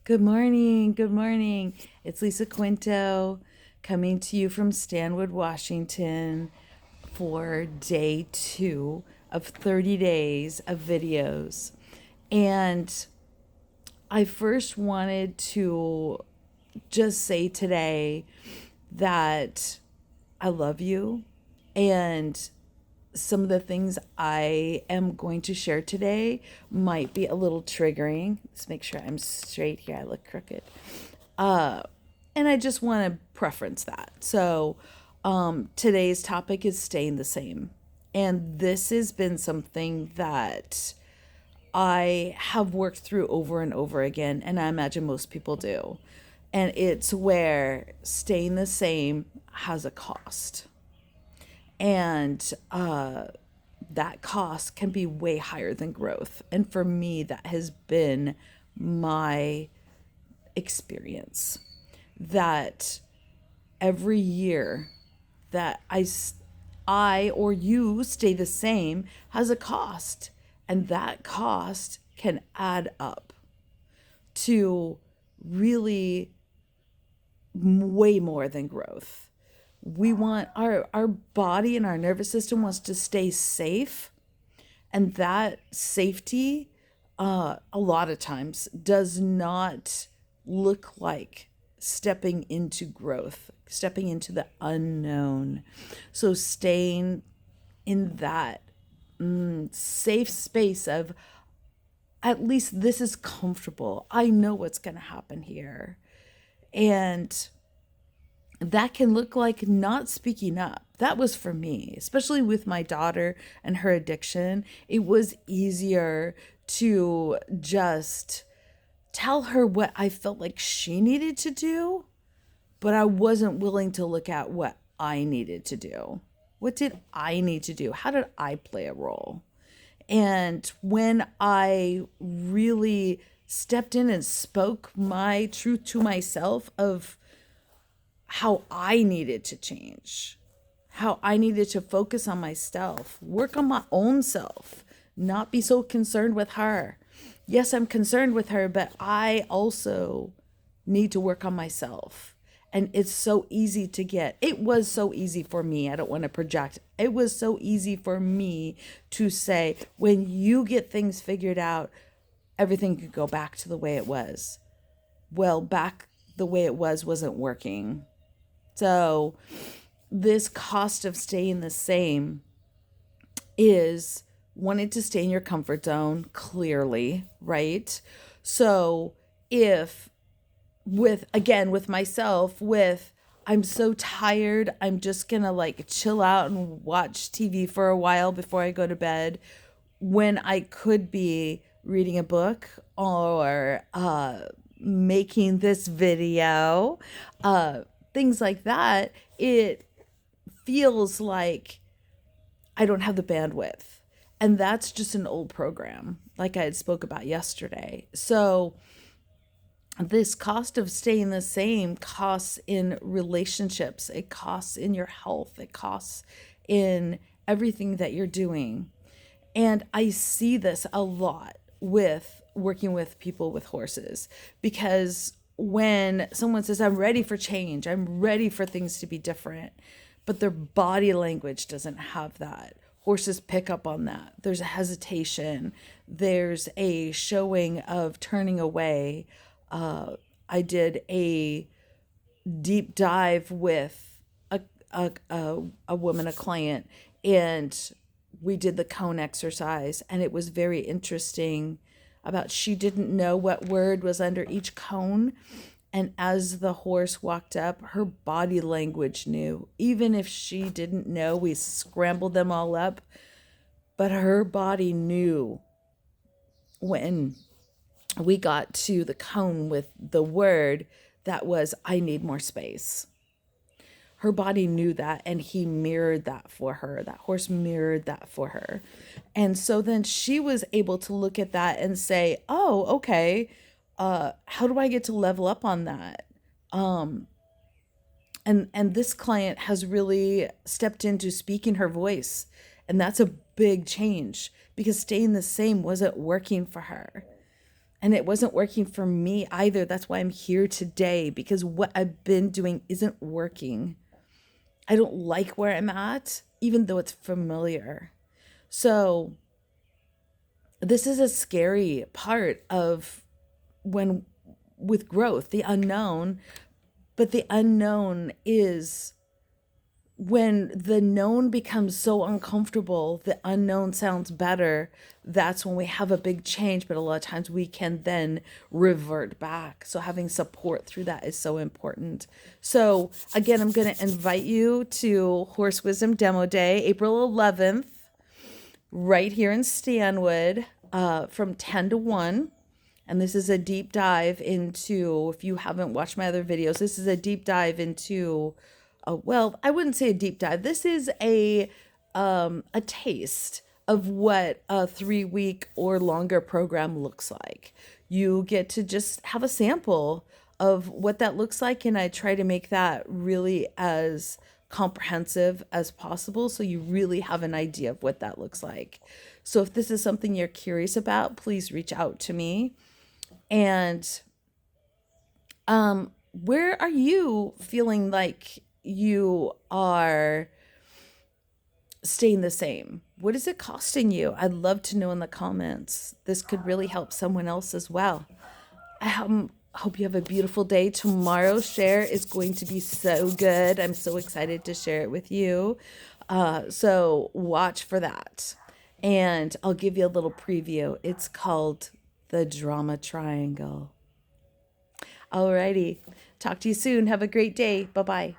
Good morning. Good morning. It's Lisa Quinto coming to you from Stanwood, Washington for day 2 of 30 days of videos. And I first wanted to just say today that I love you, and some of the things I am going to share today might be a little triggering. Let's make sure I'm straight here. I look crooked. And I just want to preference that. So, today's topic is staying the same. And this has been something that I have worked through over and over again, and I imagine most people do. And it's where staying the same has a cost. And that cost can be way higher than growth. And for me, that has been my experience that every year that I or you stay the same has a cost. And that cost can add up to really way more than growth. We want our body and our nervous system wants to stay safe, and that safety a lot of times does not look like stepping into growth, stepping into the unknown. So staying in that safe space of, at least this is comfortable, I know what's going to happen here. And that can look like not speaking up. That was for me, especially with my daughter and her addiction. It was easier to just tell her what I felt like she needed to do, but I wasn't willing to look at what I needed to do. What did I need to do? How did I play a role? And when I really stepped in and spoke my truth to myself of how I needed to change, how I needed to focus on myself, work on my own self, not be so concerned with her. Yes, I'm concerned with her, but I also need to work on myself. And it's so easy to get. It was so easy for me. I don't want to project. It was so easy for me to say, when you get things figured out, everything could go back to the way it was. Well, back the way it was wasn't working. So, this cost of staying the same is wanting to stay in your comfort zone, clearly, right? So, if with myself, with I'm so tired, I'm just gonna like chill out and watch TV for a while before I go to bed, when I could be reading a book or making this video, things like that, it feels like I don't have the bandwidth. And that's just an old program, like I had spoke about yesterday. So this cost of staying the same costs in relationships, it costs in your health, it costs in everything that you're doing. And I see this a lot with working with people with horses, because when someone says, I'm ready for change, I'm ready for things to be different, but their body language doesn't have that. Horses pick up on that. There's a hesitation, there's a showing of turning away. I did a deep dive with a woman, a client, and we did the cone exercise, and it was very interesting about she didn't know what word was under each cone. And as the horse walked up, her body language knew. Even if she didn't know, we scrambled them all up, but her body knew when we got to the cone with the word that was, I need more space. Her body knew that, and he mirrored that for her. That horse mirrored that for her. And so then she was able to look at that and say, oh, okay, how do I get to level up on that? And this client has really stepped into speaking her voice, and that's a big change, because staying the same wasn't working for her. And it wasn't working for me either. That's why I'm here today, because what I've been doing isn't working. I don't like where I'm at, even though it's familiar. So, this is a scary part of when with growth, the unknown, but the unknown is when the known becomes so uncomfortable, the unknown sounds better. That's when we have a big change, but a lot of times we can then revert back. So having support through that is so important. So again, I'm going to invite you to Horse Wisdom Demo Day, April 11th, right here in Stanwood, from 10 to 1. And this is a deep dive into, if you haven't watched my other videos, this is a deep dive into, well, I wouldn't say a deep dive. This is a taste of what a 3-week or longer program looks like. You get to just have a sample of what that looks like, and I try to make that really as comprehensive as possible so you really have an idea of what that looks like. So if this is something you're curious about, please reach out to me. And where are you feeling like you are staying the same? What is it costing you? I'd love to know in the comments. This could really help someone else as well. I hope you have a beautiful day. Tomorrow's share is going to be so good. I'm so excited to share it with you. So watch for that. And I'll give you a little preview. It's called The Drama Triangle. Alrighty. Talk to you soon. Have a great day. Bye-bye.